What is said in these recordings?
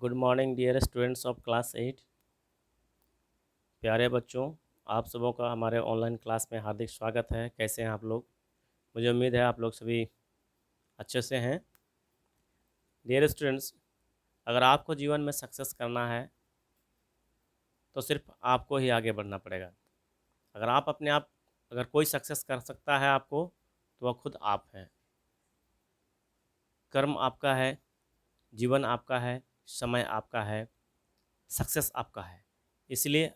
Good morning dear students of class 8। प्यारे बच्चों, आप सबों का हमारे ऑनलाइन क्लास में हार्दिक स्वागत है। कैसे हैं आप लोग? मुझे उम्मीद है आप लोग सभी अच्छे से हैं। डियर स्टूडेंट्स, अगर आपको जीवन में सक्सेस करना है तो सिर्फ आपको ही आगे बढ़ना पड़ेगा। अगर आप अपने आप अगर कोई सक्सेस कर सकता है आपको, तो वह खुद आप हैं। कर्म आपका है, जीवन आपका है, समय आपका है, सक्सेस आपका है। इसलिए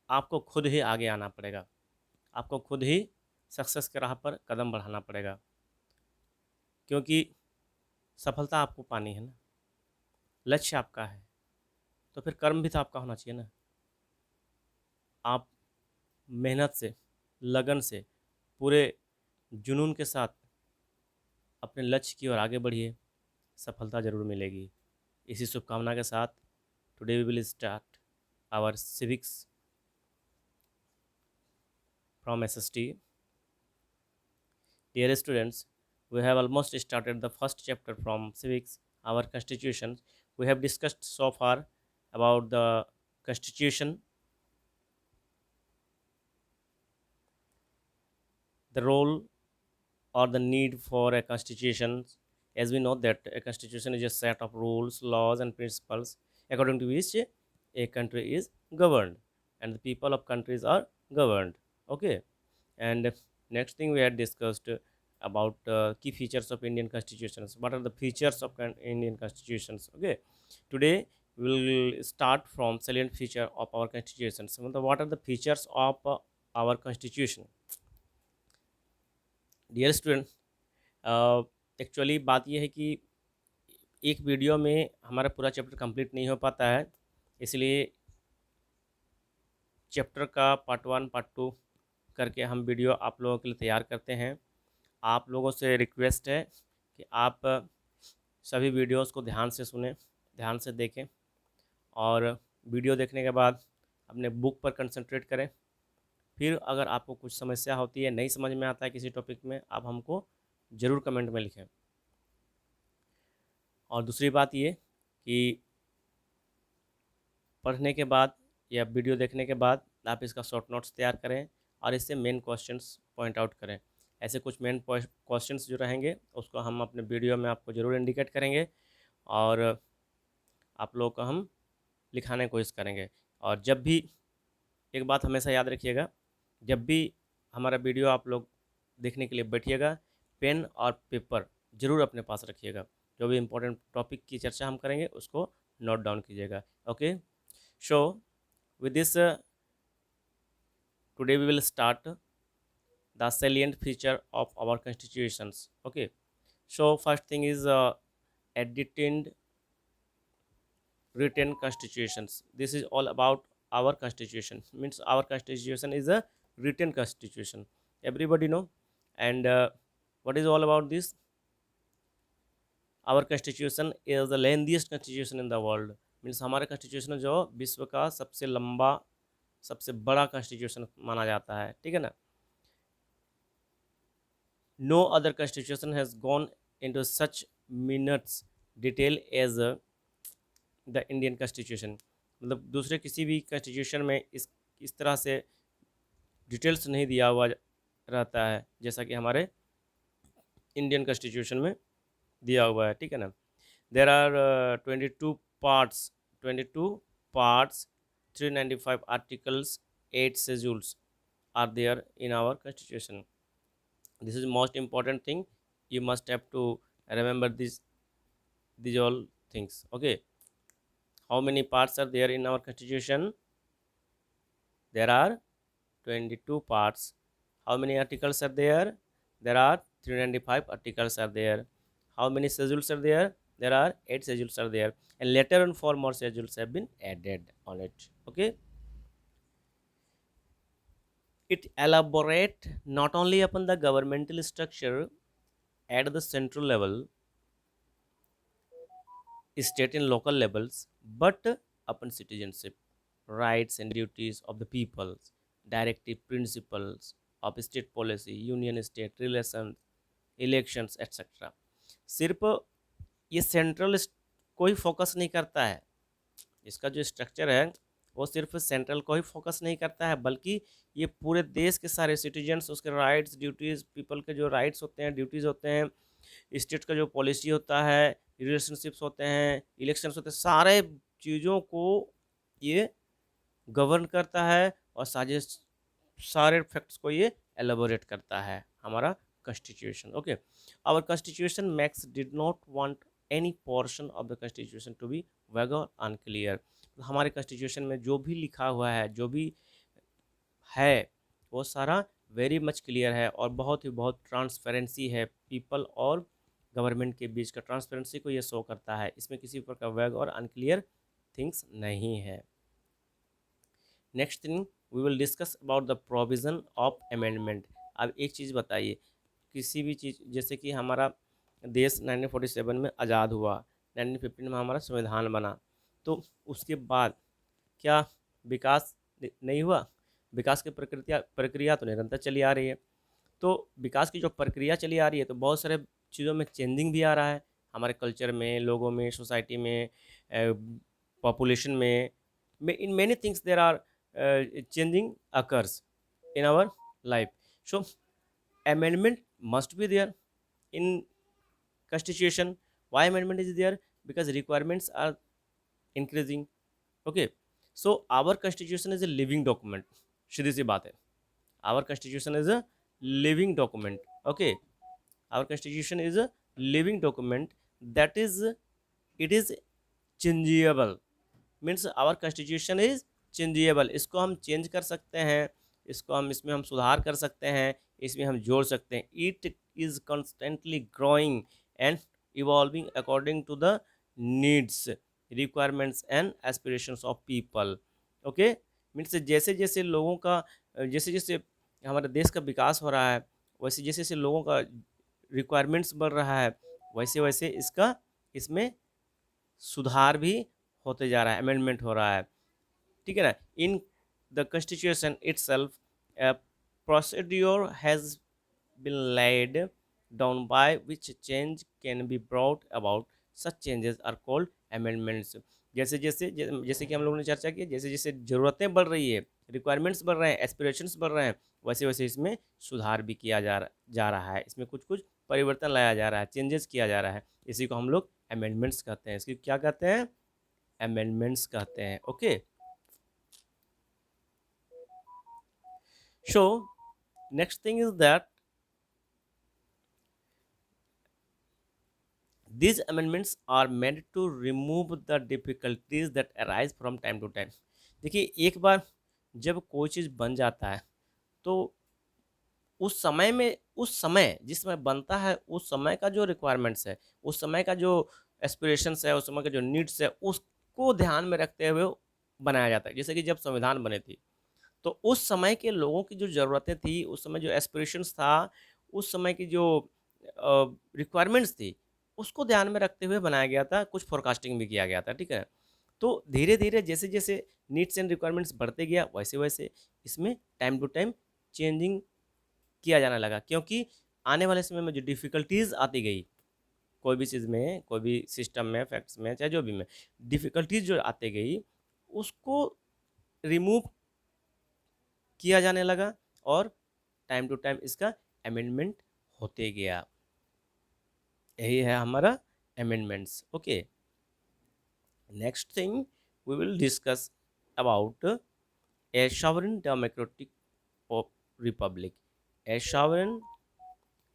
आपको खुद ही आगे आना पड़ेगा। आपको खुद ही सक्सेस के राह पर कदम बढ़ाना पड़ेगा, क्योंकि सफलता आपको पानी है ना। लक्ष्य आपका है तो फिर कर्म भी तो आपका होना चाहिए ना। आप मेहनत से, लगन से, पूरे जुनून के साथ अपने लक्ष्य की ओर आगे बढ़िए, सफलता ज़रूर मिलेगी। इसी शुभकामना के साथ today we will start our civics from SST. Dear students, we have almost started the first chapter from civics, our constitution. We have discussed so far about the constitution, the role or the need for a constitution. As we know that a constitution is a set of rules, laws and principles according to which a country is governed and the people of countries are governed. Okay. And next thing we had discussed about key features of Indian constitutions. What are the features of Indian constitutions? Okay, today we will start from salient feature of our constitutions. So what are the features of our constitution? Dear student, actually बात यह है कि एक video में हमारा पूरा chapter complete नहीं हो पाता है, इसलिए चैप्टर का पार्ट 1 पार्ट 2 करके हम वीडियो आप लोगों के लिए तैयार करते हैं। आप लोगों से रिक्वेस्ट है कि आप सभी वीडियोस को ध्यान से सुनें, ध्यान से देखें और वीडियो देखने के बाद अपने बुक पर कंसंट्रेट करें। फिर अगर आपको कुछ समस्या होती है, नहीं समझ में आता है किसी टॉपिक में, आप हमको ज़रूर कमेंट में लिखें। और दूसरी बात ये कि पढ़ने के बाद या वीडियो देखने के बाद आप इसका शॉर्ट नोट्स तैयार करें और इससे मेन क्वेश्चंस पॉइंट आउट करें। ऐसे कुछ मेन क्वेश्चंस जो रहेंगे उसको हम अपने वीडियो में आपको ज़रूर इंडिकेट करेंगे और आप लोगों को हम लिखाने की कोशिश करेंगे। और जब भी, एक बात हमेशा याद रखिएगा, जब भी हमारा वीडियो आप लोग देखने के लिए बैठिएगा, पेन और पेपर ज़रूर अपने पास रखिएगा। जो भी इम्पोर्टेंट टॉपिक की चर्चा हम करेंगे उसको नोट डाउन कीजिएगा। Okay, so with this today we will start the salient feature of our constitutions. Okay, so first thing is edited written constitutions. This is all about our constitution, means our constitution is a written constitution, everybody know. And what is all about this? Our constitution is the lengthiest constitution in the world, means हमारे constitution जो विश्व का सबसे लंबा, सबसे बड़ा constitution माना जाता है, ठीक है ना। No other constitution has gone into such minutes detail as the Indian constitution. मतलब दूसरे किसी भी कॉन्स्टिट्यूशन में इस तरह से डिटेल्स नहीं दिया हुआ रहता है जैसा कि हमारे इंडियन कॉन्स्टिट्यूशन में दिया हुआ है, ठीक है ना। There are 22 parts, 22 parts, 395 articles, 8 schedules are there in our constitution. This is most important thing. You must have to remember these all things. Okay, how many parts are there in our constitution? There are 22 parts. How many articles are there? There are 395 articles are there. How many schedules are there? There are 8 schedules are there, and later on 4 more schedules have been added on it. Okay, it elaborate not only upon the governmental structure at the central level, state and local levels, but upon citizenship, rights and duties of the people, directive principles of state policy, union state relations, elections etcetera. सिर्फ ये central कोई focus नहीं करता है इसका जो structure है वो सिर्फ सेंट्रल को ही फोकस नहीं करता है, बल्कि ये पूरे देश के सारे सिटीजन्स, उसके राइट्स ड्यूटीज़, पीपल के जो राइट्स होते हैं, ड्यूटीज़ होते हैं, स्टेट का जो पॉलिसी होता है, रिलेशनशिप्स होते हैं, इलेक्शंस होते हैं, सारे चीज़ों को ये गवर्न करता है और सारे फैक्ट्स को ये एलाबोरेट करता है, हमारा constitution. Okay, our constitution makers did not want any portion of the constitution to be vague और अनक्लियर। हमारे कॉन्स्टिट्यूशन में जो भी लिखा हुआ है, जो भी है, वो सारा वेरी मच क्लियर है और बहुत ट्रांसपेरेंसी है पीपल और गवर्नमेंट के बीच का ट्रांसपेरेंसी को ये शो करता है। इसमें किसी प्रकार वैग और अनक्लियर थिंग्स नहीं है। Next thing we will discuss about the provision of amendment. अब एक चीज़ बताइए, किसी भी चीज़, जैसे कि हमारा देश 1947 में आज़ाद हुआ, 1915 में हमारा संविधान बना, तो उसके बाद क्या विकास नहीं हुआ? विकास की प्रक्रिया तो निरंतर चली आ रही है। तो विकास की जो प्रक्रिया चली आ रही है, तो बहुत सारे चीज़ों में चेंजिंग भी आ रहा है, हमारे कल्चर में, लोगों में, सोसाइटी में, पॉपुलेशन में, in many things there are changing occurs in our life. So amendment must be there in constitution. Why amendment is there? Because requirements are increasing. Okay, so our constitution is a living document. सीधी सी बात है, our constitution is a living document. Okay, our constitution is a living document, that is, it is changeable, means our constitution is changeable. इसको हम change कर सकते हैं, इसमें हम सुधार कर सकते हैं, इसमें हम जोड़ सकते हैं। It is constantly growing and evolving according to the needs, requirements and aspirations of people. Okay, means जैसे जैसे लोगों का, जैसे जैसे हमारे देश का विकास हो रहा है, वैसे जैसे जैसे लोगों का रिक्वायरमेंट्स बढ़ रहा है, वैसे वैसे इसमें सुधार भी होते जा रहा है, अमेंडमेंट हो रहा है। ठीक है ना? In the constitution itself a procedure has been laid down by which change can be brought about. Such changes are called amendments. जैसे कि हम लोगों ने चर्चा की, जैसे जैसे ज़रूरतें बढ़ रही है, रिक्वायरमेंट्स बढ़ रहे हैं, एस्पिरेशंस बढ़ रहे हैं, वैसे वैसे इसमें सुधार भी किया जा रहा है, इसमें कुछ कुछ परिवर्तन लाया जा रहा है, चेंजेस किया जा रहा है। इसी को हम लोग अमेंडमेंट्स कहते हैं। इसकी क्या कहते हैं? अमेंडमेंट्स कहते हैं। Okay, so next thing is that these amendments are meant to remove the difficulties that arise from time to time. देखिए, एक बार जब कोई चीज़ बन जाता है, तो उस समय में, उस समय जिस समय बनता है, उस समय का जो रिक्वायरमेंट्स है, उस समय का जो एस्पिरेशंस है, उस समय का जो नीड्स है, उसको ध्यान में रखते हुए बनाया जाता है। जैसे कि जब संविधान बने थी, तो उस समय के लोगों की जो ज़रूरतें थी, उस समय जो एस्पिरेशंस था, उस समय की जो रिक्वायरमेंट्स थी, उसको ध्यान में रखते हुए बनाया गया था, कुछ फोरकास्टिंग भी किया गया था, ठीक है। तो धीरे-धीरे जैसे-जैसे नीड्स एंड रिक्वायरमेंट्स बढ़ते गया, वैसे-वैसे इसमें टाइम टू टाइम चेंजिंग किया जाने लगा, क्योंकि आने वाले समय में जो डिफ़िकल्टीज़ आती गई, कोई भी चीज़ में, कोई भी सिस्टम में, फैक्ट्स में, चाहे जो भी में, डिफ़िकल्टीज़ जो आती गई, उसको रिमूव किया जाने लगा और टाइम टू टाइम इसका अमेंडमेंट होते गया। यही है हमारा amendments. Okay, next thing we will discuss about a sovereign democratic republic. A sovereign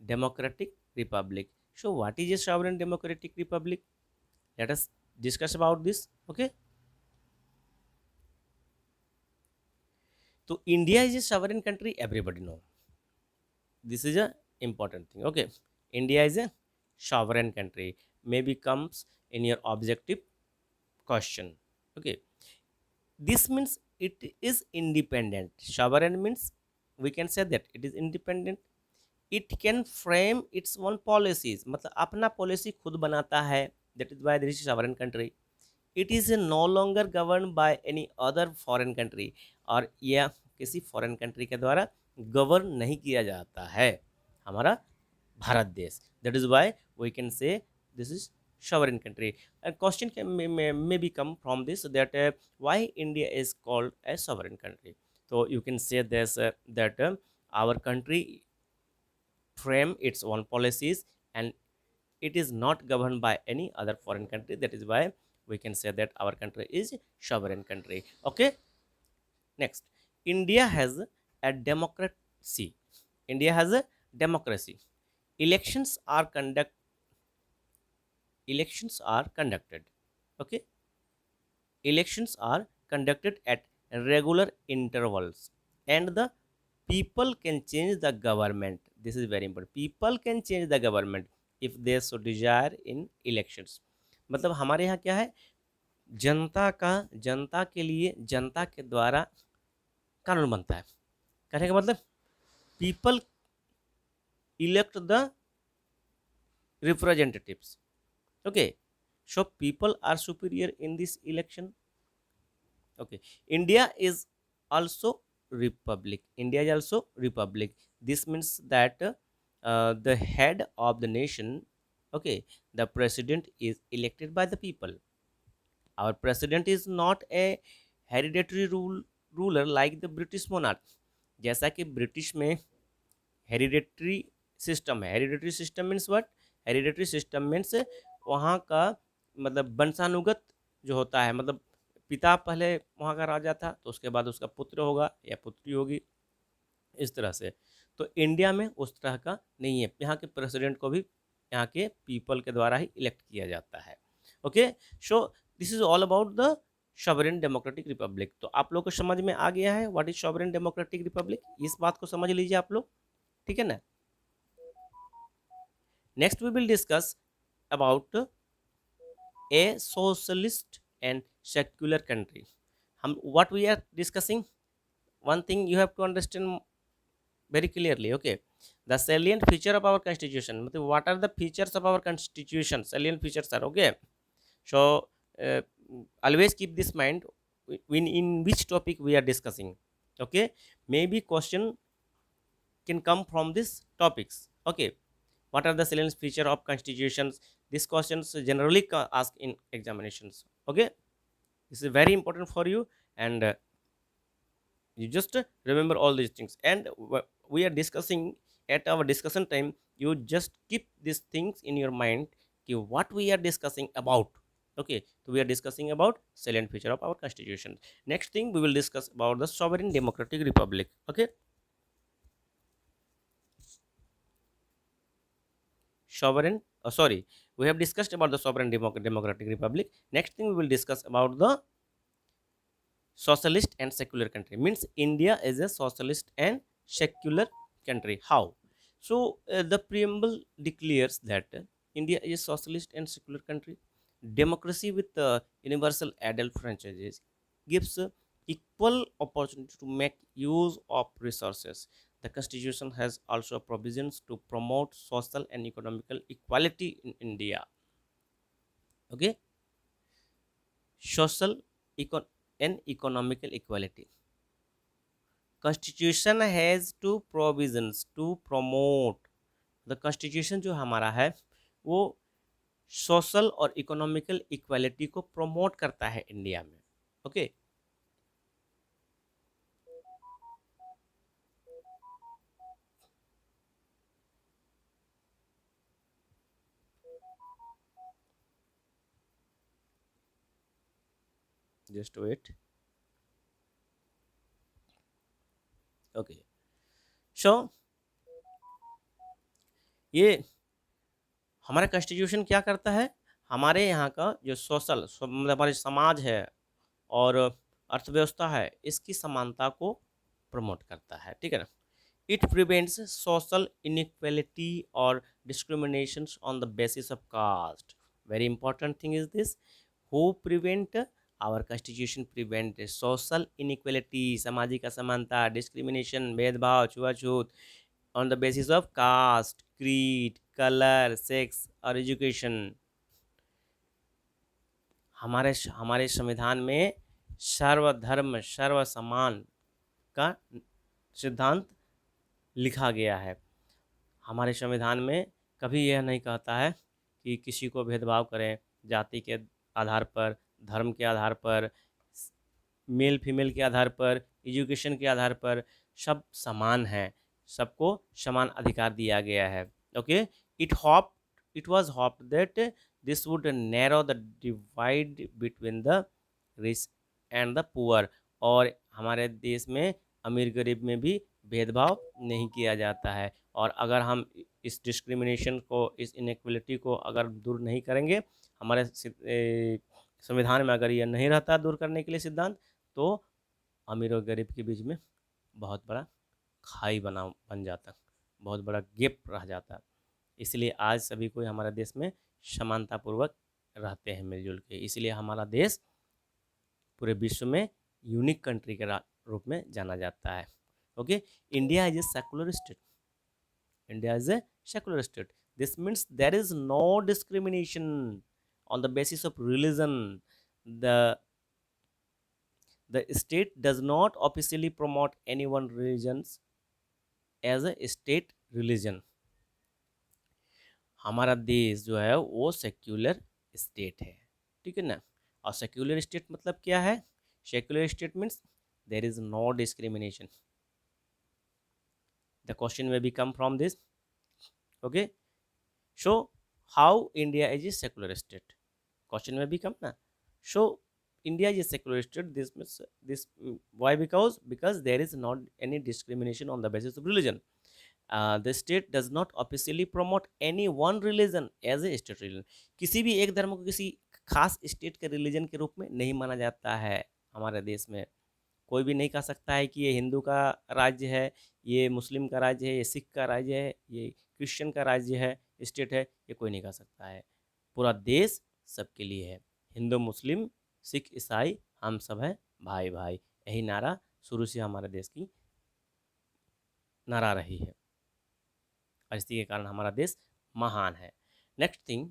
democratic republic. So what is a sovereign democratic republic? Let us discuss about this. Okay, so India is a sovereign country, everybody know. This is a important thing. Okay, India is a sovereign country, maybe comes in your objective question. Okay, this means it is independent. Sovereign means we can say that it is independent. It can frame its own policies, मतलब अपना policy खुद बनाता है, that is why this is sovereign country. It is no longer govern by any other foreign country, और यह किसी foreign country के द्वारा गवर्न नहीं किया जाता है, हमारा भारत देश। That is why we can say this is sovereign country. A question may be come from this, that why India is called a sovereign country. So you can say this, that our country frame its own policies, and it is not governed by any other foreign country. That is why we can say that our country is sovereign country. Okay. Next, India has a democracy. India has a democracy. Elections are conducted. Okay. Elections are conducted at regular intervals, and the people can change the government. This is very important. People can change the government if they so desire in elections. मतलब हमारे यहाँ क्या है, जनता के लिए, जनता के द्वारा कानून बनता है. कहने का मतलब, people elect the representatives. Okay, so people are superior in this election. Okay, India is also republic. India is also republic. This means that the head of the nation, okay, the president is elected by the people. Our president is not a hereditary ruler like the British monarch. जैसा कि British में hereditary system है. Hereditary system means what? Hereditary system means वहाँ का मतलब वंशानुगत जो होता है, मतलब पिता पहले वहाँ का राजा था, तो उसके बाद उसका पुत्र होगा या पुत्री होगी, इस तरह से. तो इंडिया में उस तरह का नहीं है. यहाँ के प्रेसिडेंट को भी यहाँ के पीपल के द्वारा ही इलेक्ट किया जाता है. Okay, so this is all about the sovereign democratic Republic. तो आप लोग को समझ में आ गया है what is sovereign democratic Republic. इस बात को समझ लीजिए आप लोग, ठीक है ना. Next we will discuss about a socialist and secular country. हम what we are discussing, one thing you have to understand very clearly. Okay, the salient feature of our constitution, मतलब what are the features of our constitution, salient features are. Okay, so uh, always keep this mind in which topic we are discussing. Okay, maybe question can come from these topics. Okay, what are the salient feature of constitutions? These questions generally asked in examinations. Okay, this is very important for you, and you just remember all these things. And we are discussing at our discussion time, you just keep these things in your mind, what we are discussing about. Okay, so we are discussing about salient feature of our constitution. Next thing we will discuss about the sovereign democratic republic. Okay, sovereign, sorry, we have discussed about the sovereign democratic republic. Next thing we will discuss about the socialist and secular country. Means India is a socialist and secular country. How? So the preamble declares that India is a socialist and secular country. Democracy with universal adult franchises gives equal opportunity to make use of resources. The constitution has also provisions to promote social and economical equality in India. Okay, social and economical equality. Constitution has two provisions to promote. The constitution जो हमारा है वो social और economical equality को promote करता है India में. Okay, just wait. Okay, so ये हमारा कॉन्स्टिट्यूशन क्या करता है, हमारे यहाँ का जो सोशल मतलब हमारे समाज है और अर्थव्यवस्था है, इसकी समानता को प्रमोट करता है. ठीक है ना. इट प्रिवेंट्स सोशल इनइक्वालिटी और discrimination on the basis of caste. Very important thing is this. Who prevent, our constitution prevent social inequality, सामाजिक असमानता, डिस्क्रिमिनेशन, भेदभाव, छुआछूत on the basis of caste, creed, colour, sex और education. हमारे संविधान में सर्वधर्म सर्व समान का सिद्धांत लिखा गया है. हमारे संविधान में कभी यह नहीं कहता है कि किसी को भेदभाव करें जाति के आधार पर, धर्म के आधार पर, मेल फीमेल के आधार पर, एजुकेशन के आधार पर, सब समान हैं, सबको समान अधिकार दिया गया है। Okay, it hope it was hoped that this would narrow the divide between the rich and the poor, और हमारे देश में अमीर गरीब में भी भेदभाव नहीं किया जाता है। और अगर हम इस डिस्क्रिमिनेशन को, इस इनइक्वलिटी को अगर दूर नहीं करेंगे, हमारे संविधान में अगर यह नहीं रहता दूर करने के लिए सिद्धांत, तो अमीर और गरीब के बीच में बहुत बड़ा खाई बन जाता, बहुत बड़ा गैप रह जाता। इसलिए आज सभी कोई हमारे देश में समानतापूर्वक रहते हैं मिलजुल के, इसलिए हमारा देश पूरे विश्व में यूनिक कंट्री के रूप में जाना जाता है। Okay, India is a secular state. India is a secular state. This means there is no discrimination on the basis of religion. The the state does not officially promote any one religions as a state religion. हमारा देश जो है वो secular state है, ठीक है ना। और सेक्युलर स्टेट मतलब क्या है? Secular state means there is no discrimination. The question may be come from this. Okay, so how India is a secular state, question may be कम ना। सो India is a secular state. This means this why? Because there is not any discrimination on the basis of religion. The state does not officially promote any one religion as a state religion. किसी भी एक धर्म को किसी खास state के religion के रूप में नहीं माना जाता है। हमारे देश में कोई भी नहीं कह सकता है कि ये हिंदू का राज्य है, ये मुस्लिम का राज्य है, ये सिख का राज्य है, ये क्रिश्चियन का राज्य है, स्टेट है, ये कोई नहीं कह सकता है। पूरा देश सबके लिए है। हिंदू मुस्लिम सिख ईसाई हम सब हैं भाई भाई, यही नारा शुरू से हमारे देश की नारा रही है, और इसी के कारण हमारा देश महान है। Next thing,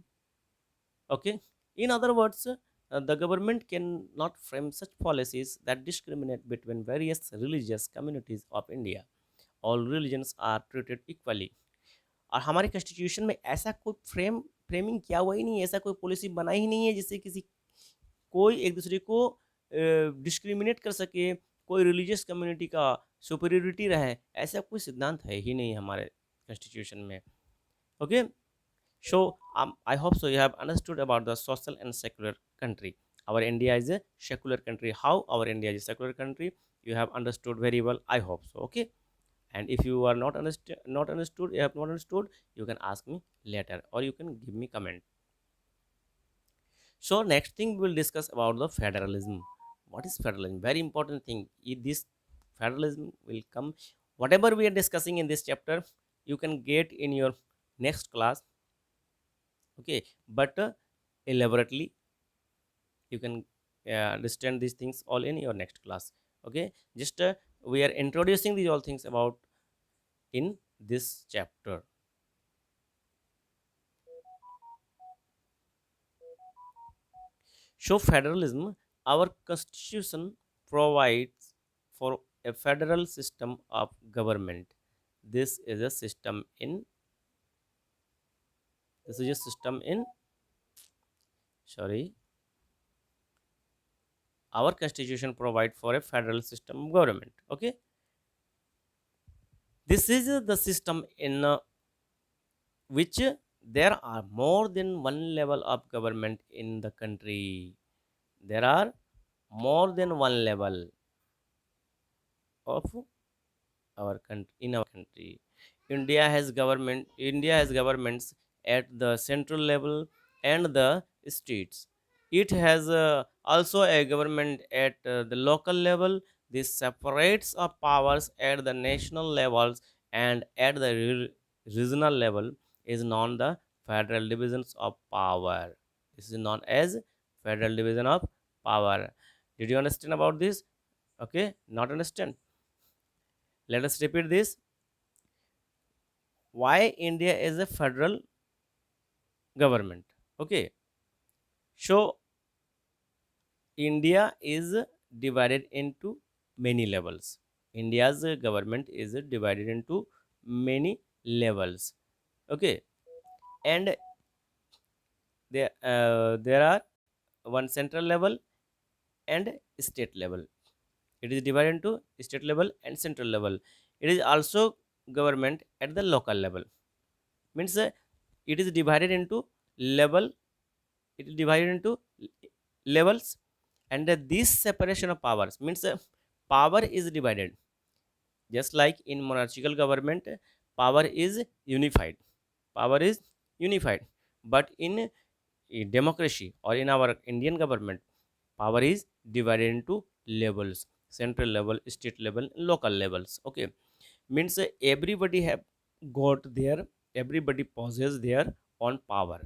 okay, in other words the government cannot frame such policies that discriminate between various religious communities of India. All religions are treated equally. और हमारे कॉन्स्टिट्यूशन में ऐसा कोई फ्रेमिंग किया हुआ ही नहीं है, ऐसा कोई पॉलिसी बना ही नहीं है जिससे किसी कोई एक दूसरे को डिस्क्रिमिनेट कर सके, कोई रिलीजियस कम्युनिटी का सुपीरियरिटी रहे, ऐसा कोई सिद्धांत है ही नहीं हमारे कॉन्स्टिट्यूशन में। Okay, so I hope so you have understood about the social and secular country. Our India is a secular country. How our India is a secular country, you have understood very well, I hope so. Okay, and if you are not understood, you have not understood, you can ask me later or you can give me comment. So next thing we will discuss about the federalism. What is federalism? Very important thing. This federalism will come, whatever we are discussing in this chapter, you can get in your next class. Okay, but elaborately you can understand these things all in your next class. Okay, just we are introducing these all things about in this chapter. So federalism, our constitution provides for a federal system of government. This is a system in this is a system in sorry our constitution provide for a federal system of government. Okay, this is the system in which there are more than one level of government in the country. There are more than one level of our country in our country. India has governments at the central level and the states. It has also a government at the local level. This separates of powers at the national levels and at the regional level is known the federal divisions of power. This is known as federal division of power. Did you understand about this? Okay, not understand? Let us repeat this. Why India is a federal government? Okay, so India is divided into many levels. India's government is divided into many levels. Okay, and there are one central level and state level. It is divided into state level and central level. It is also government at the local level. Means it is divided into level. It is divided into levels, and this separation of powers means power is divided. Just like in monarchical government, power is unified. Power is unified, but in a democracy or in our Indian government, power is divided into levels: central level, state level, local levels. Okay, means everybody have got their, everybody possess their own power,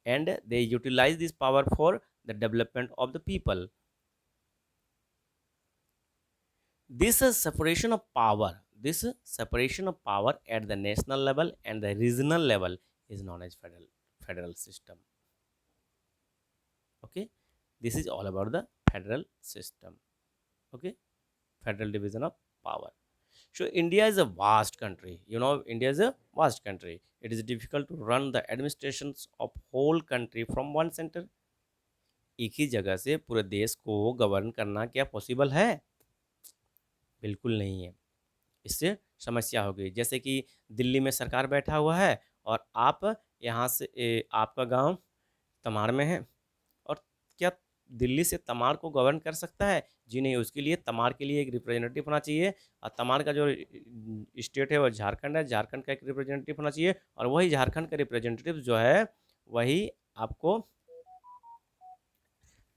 and they utilize this power for the development of the people. This separation of power at the national level and the regional level is known as federal system. Okay, this is all about the federal system. Okay, federal division of power. So India is a vast country. You know, India is a vast country. It is difficult to run the administrations of whole country from one center. एक ही जगह से पूरे देश को govern करना क्या possible है? बिल्कुल नहीं है। इससे समस्या हो गई। जैसे कि दिल्ली में सरकार बैठा हुआ है और आप यहाँ से आपका गांव तमाड़ में है, और क्या दिल्ली से तमाड़ को गवर्न कर सकता है? जी नहीं, उसके लिए तमाड़ के लिए एक रिप्रेजेंटेटिव होना चाहिए, और तमाड़ का जो स्टेट है वो झारखंड है, झारखंड का एक रिप्रेजेंटेटिव होना चाहिए, और वही झारखंड का रिप्रेजेंटेटिव जो है वही आपको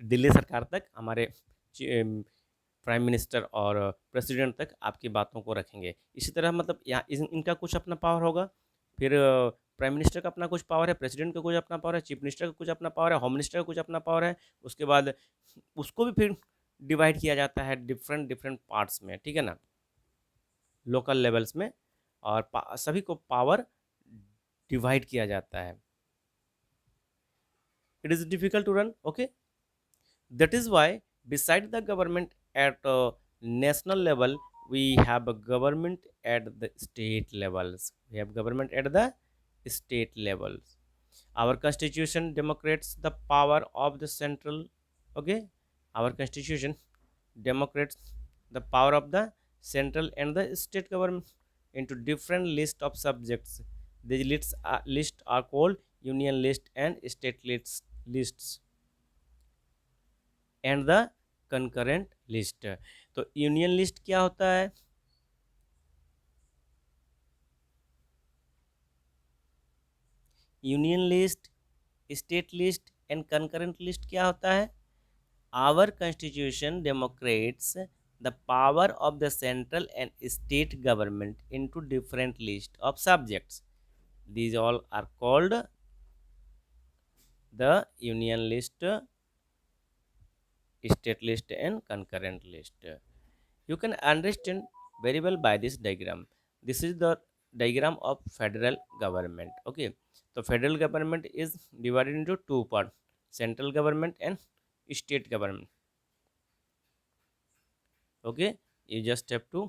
दिल्ली सरकार तक, हमारे प्राइम मिनिस्टर और प्रेसिडेंट तक आपकी बातों को रखेंगे। इसी तरह मतलब यहाँ इनका कुछ अपना पावर होगा, फिर प्राइम मिनिस्टर का अपना कुछ पावर है, प्रेसिडेंट का कुछ अपना पावर है, चीफ मिनिस्टर का कुछ अपना पावर है, होम मिनिस्टर का कुछ अपना पावर है। उसके बाद उसको भी फिर डिवाइड किया जाता है डिफरेंट डिफरेंट पार्ट्स में, ठीक है ना, लोकल लेवल्स में, और सभी को पावर डिवाइड किया जाता है। It is difficult to run. Okay, that is why beside the government at national level, we have a government at the state levels. We have government at the state levels. Our constitution democrates the power of the central. Okay, our constitution democrates the power of the central and the state government into different list of subjects. These lists are called union list and state lists and the concurrent list. तो union list क्या होता है? Union list, state list and concurrent list क्या होता है? Our constitution demarcates the power of the central and state government into different list of subjects. These all are called the union list, state list and concurrent list. You can understand very well by this diagram. This is the diagram of federal government. Okay, so federal government is divided into two parts: central government and state government. Okay, you just have to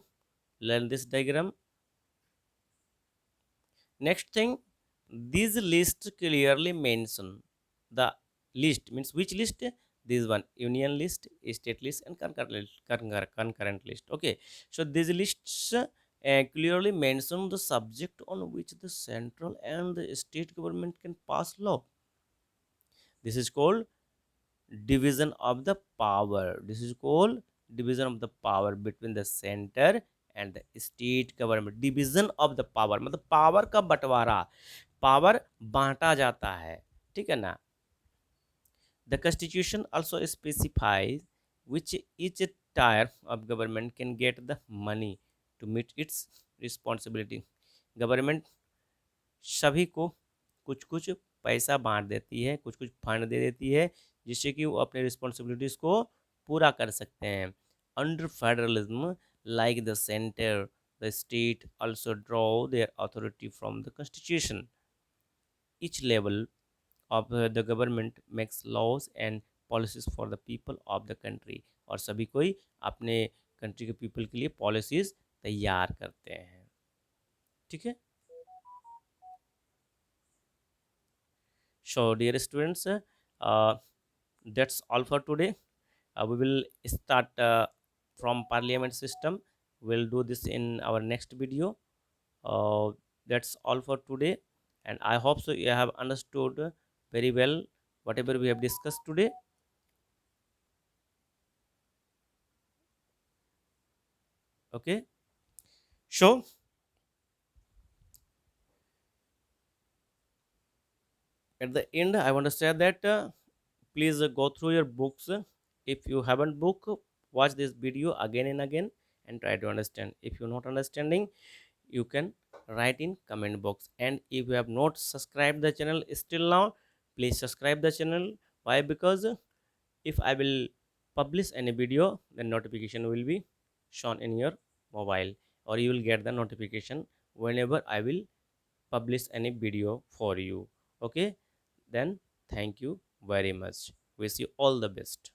learn this diagram. Next thing, these lists clearly mention the list means which list? This one, union list, state list, and concurrent list. Okay, so these lists clearly mention the subject on which the central and the state government can pass law. This is called division of the power. This is called division of the power between the center and the state government. Division of the power मतलब power का बंटवारा, power बांटा जाता है, ठीक है ना। The constitution also specifies which each tier of government can get the money to meet its responsibility. Government सभी को कुछ कुछ पैसा बांट देती है, कुछ कुछ फंड दे देती है, जिससे कि वो अपने रिस्पॉन्सिबिलिटीज़ को पूरा कर सकते हैं। Under federalism, like the center, the state also draw their authority from the constitution. Each level of the government makes laws and policies for the people of the country. और सभी कोई अपने कंट्री के पीपल के लिए policies तैयार करते हैं, ठीक है। So dear students, that's all for today. We will start from parliament system. We'll do this in our next video. uh, that's all for today, and I hope so you have understood very well whatever we have discussed today. Okay, so at the end I want to say that please go through your books. If you haven't book, watch this video again and again and try to understand. If you're not understanding, you can write in comment box. And if you have not subscribed the channel still now, please subscribe the channel. Why? Because if I will publish any video, then notification will be shown in your mobile, or you will get the notification whenever I will publish any video for you. Okay, then thank you very much. Wish you all the best.